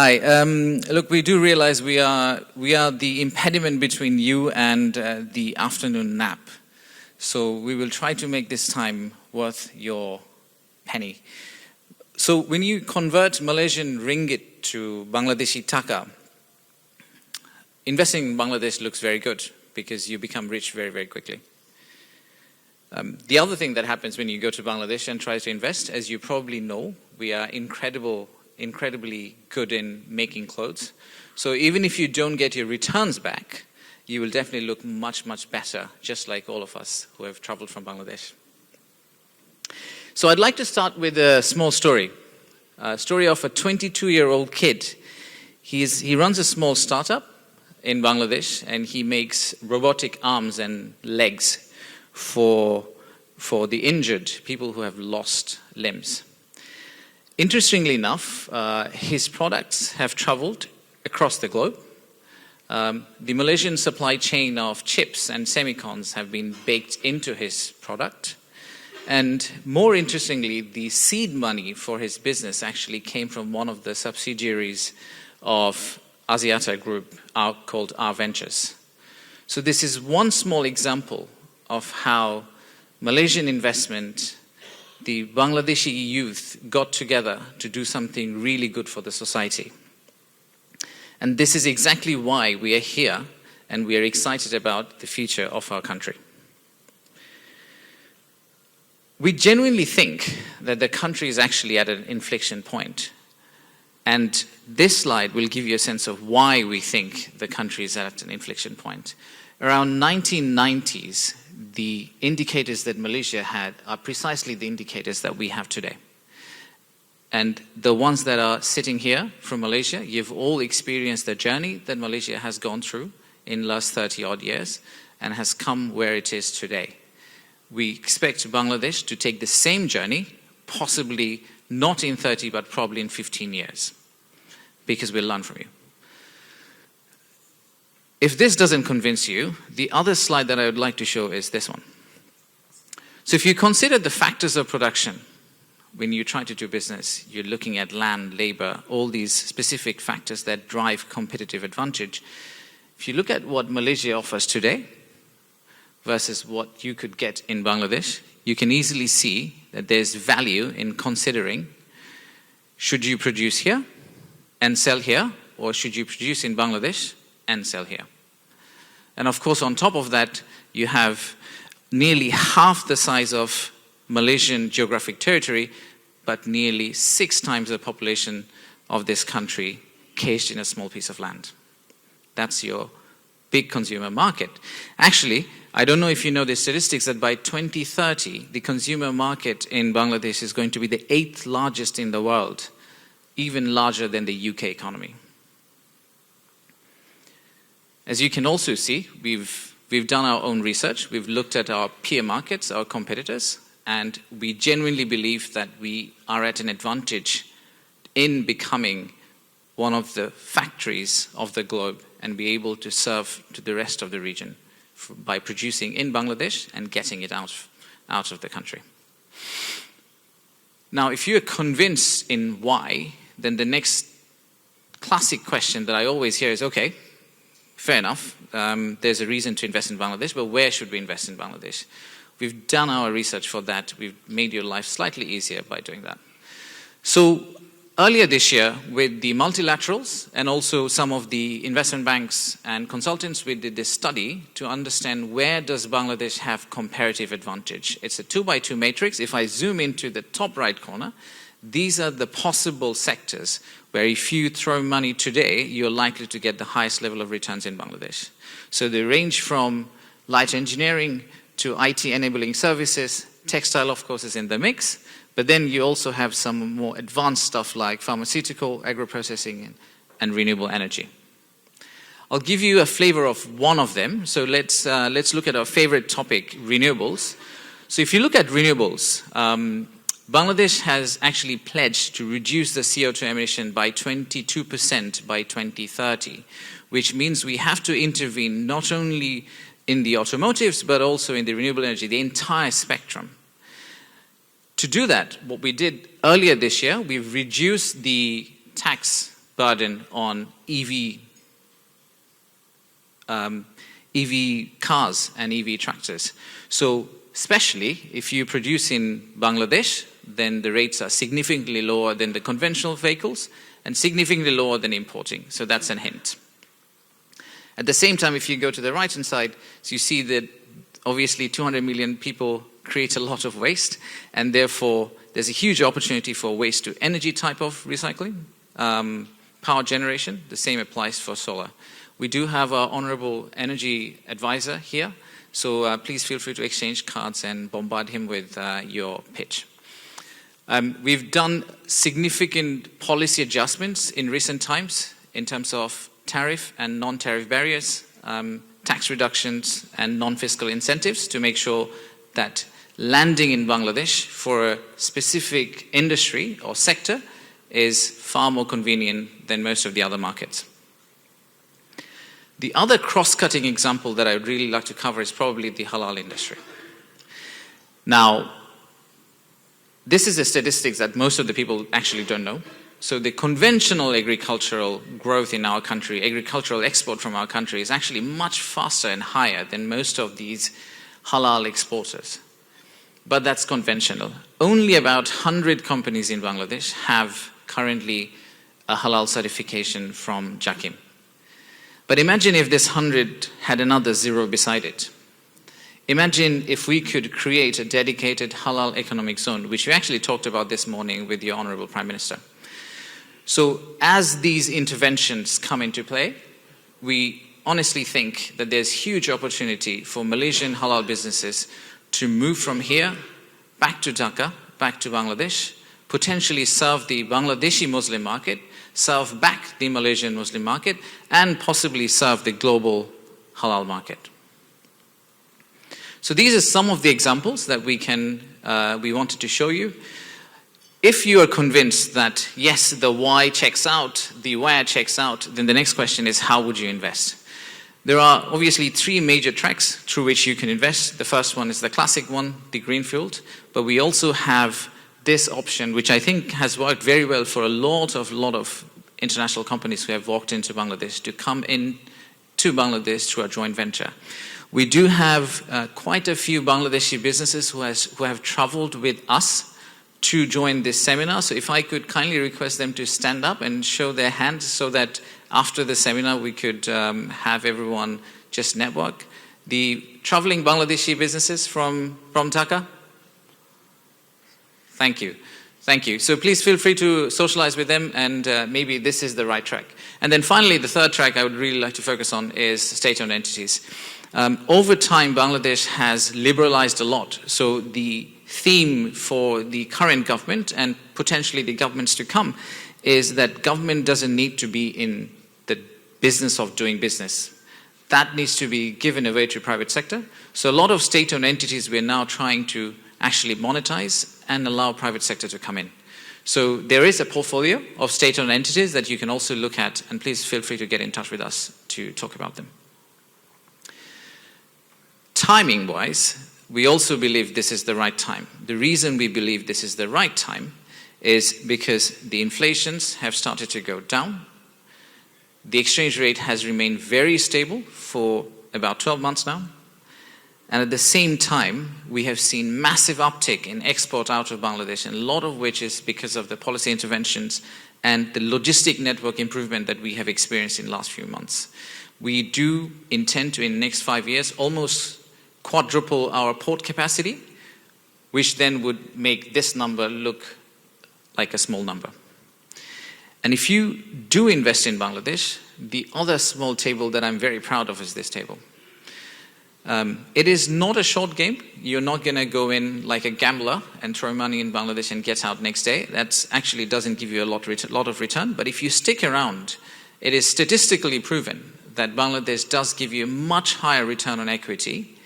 Hi. Look, we do realize we are the impediment between you and the afternoon nap. So we will try to make this time worth your penny. So when you convert Malaysian ringgit to Bangladeshi taka, investing in Bangladesh looks very good because you become rich very, very quickly. The other thing that happens when you go to Bangladesh and try to invest, as you probably know, we are incredibly good in making clothes. So even if you don't get your returns back, you will definitely look much, much better, just like all of us who have traveled from Bangladesh. So I'd like to start with a small story. A story of a 22-year-old kid. He runs a small startup in Bangladesh, and he makes robotic arms and legs for the injured, people who have lost limbs. Interestingly enough, his products have traveled across the globe. The Malaysian supply chain of chips and semicons have been baked into his product. And more interestingly, the seed money for his business actually came from one of the subsidiaries of Axiata Group called R Ventures. So this is one small example of how Malaysian investment, the Bangladeshi youth got together to do something really good for the society. And this is exactly why we are here and we are excited about the future of our country. We genuinely think that the country is actually at an inflection point. And this slide will give you a sense of why we think the country is at an inflection point. Around 1990s, the indicators that Malaysia had are precisely the indicators that we have today. And the ones that are sitting here from Malaysia, you've all experienced the journey that Malaysia has gone through in the last 30 odd years and has come where it is today. We expect Bangladesh to take the same journey, possibly not in 30, but probably in 15 years, because we'll learn from you. If this doesn't convince you, the other slide that I would like to show is this one. So if you consider the factors of production, when you try to do business, you're looking at land, labor, all these specific factors that drive competitive advantage. If you look at what Malaysia offers today versus what you could get in Bangladesh, you can easily see that there's value in considering, should you produce here and sell here, or should you produce in Bangladesh and sell here? And of course, on top of that, you have nearly half the size of Malaysian geographic territory, but nearly 6 times the population of this country caged in a small piece of land. That's your big consumer market. Actually, I don't know if you know the statistics that by 2030, the consumer market in Bangladesh is going to be the 8th largest in the world, even larger than the UK economy. As you can also see, we've done our own research. We've looked at our peer markets, our competitors, and we genuinely believe that we are at an advantage in becoming one of the factories of the globe and be able to serve to the rest of the region by producing in Bangladesh and getting it out of the country. Now, if you're convinced in why, then the next classic question that I always hear is, okay, fair enough, there's a reason to invest in Bangladesh, but where should we invest in Bangladesh? We've done our research for that. We've made your life slightly easier by doing that. So earlier this year, with the multilaterals and also some of the investment banks and consultants, we did this study to understand where does Bangladesh have comparative advantage. It's a 2x2 matrix. If I zoom into the top right corner, these are the possible sectors where if you throw money today, you're likely to get the highest level of returns in Bangladesh. So they range from light engineering to IT enabling services. Textile, of course, is in the mix. But then you also have some more advanced stuff like pharmaceutical, agro-processing, and renewable energy. I'll give you a flavor of one of them. So let's look at our favorite topic, renewables. So if you look at renewables, Bangladesh has actually pledged to reduce the CO2 emission by 22% by 2030, which means we have to intervene not only in the automotives, but also in the renewable energy, the entire spectrum. To do that, what we did earlier this year, we've reduced the tax burden on EV cars and EV tractors. So especially if you produce in Bangladesh, then the rates are significantly lower than the conventional vehicles and significantly lower than importing. So that's a hint. At the same time, if you go to the right-hand side, so you see that obviously 200 million people create a lot of waste, and therefore there's a huge opportunity for waste to energy type of recycling. Power generation, the same applies for solar. We do have our honorable energy advisor here, so please feel free to exchange cards and bombard him with your pitch. We've done significant policy adjustments in recent times in terms of tariff and non-tariff barriers, tax reductions and non-fiscal incentives to make sure that landing in Bangladesh for a specific industry or sector is far more convenient than most of the other markets. The other cross-cutting example that I would really like to cover is probably the halal industry. Now, this is a statistics that most of the people actually don't know. So the conventional agricultural growth in our country, agricultural export from our country, is actually much faster and higher than most of these halal exporters. But that's conventional. Only about 100 companies in Bangladesh have currently a halal certification from JAKIM. But imagine if this 100 had another zero beside it. Imagine if we could create a dedicated halal economic zone, which we actually talked about this morning with your Honorable Prime Minister. So as these interventions come into play, we honestly think that there's huge opportunity for Malaysian halal businesses to move from here back to Dhaka, back to Bangladesh, potentially serve the Bangladeshi Muslim market, serve back the Malaysian Muslim market, and possibly serve the global halal market. So these are some of the examples that we wanted to show you. If you are convinced that, yes, the why checks out, the where checks out, then the next question is, how would you invest? There are obviously three major tracks through which you can invest. The first one is the classic one, the greenfield, but we also have this option, which I think has worked very well for a lot of international companies who have walked into Bangladesh to come in to Bangladesh through a joint venture. We do have quite a few Bangladeshi businesses who have traveled with us to join this seminar. So if I could kindly request them to stand up and show their hands so that after the seminar we could have everyone just network. The traveling Bangladeshi businesses from Dhaka? Thank you. Thank you. So please feel free to socialize with them, and maybe this is the right track. And then finally, the third track I would really like to focus on is state-owned entities. Over time, Bangladesh has liberalized a lot. So the theme for the current government and potentially the governments to come is that government doesn't need to be in the business of doing business. That needs to be given away to private sector. So a lot of state-owned entities we're now trying to actually monetize and allow private sector to come in. So there is a portfolio of state-owned entities that you can also look at, and please feel free to get in touch with us to talk about them. Timing-wise, we also believe this is the right time. The reason we believe this is the right time is because the inflations have started to go down. The exchange rate has remained very stable for about 12 months now. And at the same time, we have seen massive uptick in export out of Bangladesh, and a lot of which is because of the policy interventions and the logistic network improvement that we have experienced in the last few months. We do intend to, in the next 5 years, almost quadruple our port capacity, which then would make this number look like a small number. And if you do invest in Bangladesh, the other small table that I'm very proud of is this table. It is not a short game. You're not going to go in like a gambler and throw money in Bangladesh and get out next day. That actually doesn't give you a lot of return. But if you stick around, it is statistically proven that Bangladesh does give you a much higher return on equity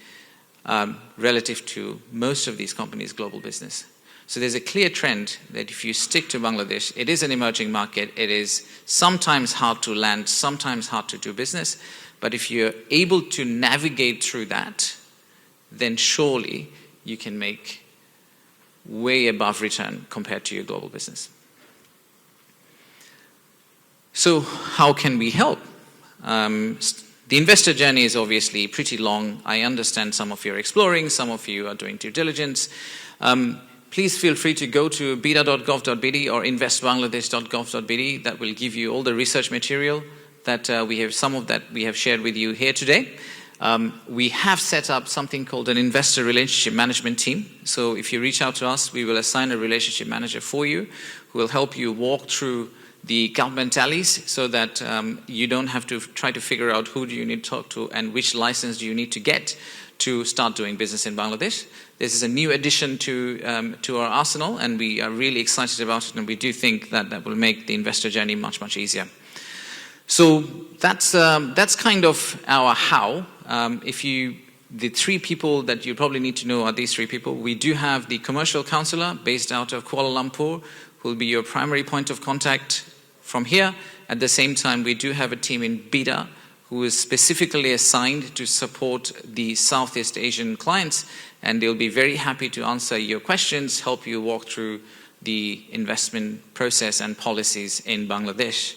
relative to most of these companies' global business. So there's a clear trend that if you stick to Bangladesh, it is an emerging market. It is sometimes hard to land, sometimes hard to do business. But if you're able to navigate through that, then surely you can make way above return compared to your global business. So how can we help? The investor journey is obviously pretty long. I understand some of you are exploring, some of you are doing due diligence. Please feel free to go to bida.gov.bd or investbangladesh.gov.bd. That will give you all the research material that we have shared with you here today. We have set up something called an investor relationship management team. So if you reach out to us, we will assign a relationship manager for you who will help you walk through the government alleys so that you don't have to try to figure out who do you need to talk to and which license do you need to get to start doing business in Bangladesh. This is a new addition to our arsenal, and we are really excited about it, and we do think that that will make the investor journey much, much easier. So that's kind of our how. The three people that you probably need to know are these three people. We do have the commercial counselor based out of Kuala Lumpur, who will be your primary point of contact from here. At the same time, we do have a team in BIDA who is specifically assigned to support the Southeast Asian clients, and they'll be very happy to answer your questions, help you walk through the investment process and policies in Bangladesh.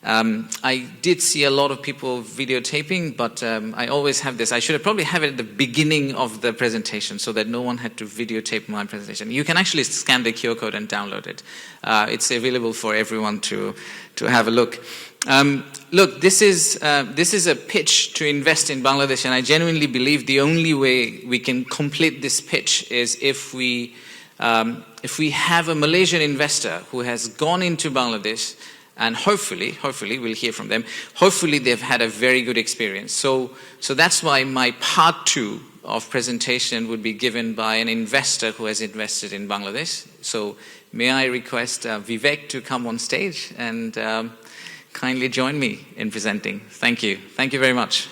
I did see a lot of people videotaping, but I always have this. I should have probably have it at the beginning of the presentation so that no one had to videotape my presentation. You can actually scan the QR code and download it. It's available for everyone to have a look. Look, this is a pitch to invest in Bangladesh, and I genuinely believe the only way we can complete this pitch is if we have a Malaysian investor who has gone into Bangladesh. And hopefully we'll hear from them. Hopefully they've had a very good experience. So that's why my part 2 of presentation would be given by an investor who has invested in Bangladesh. So may I request Vivek to come on stage and kindly join me in presenting. Thank you. Thank you very much.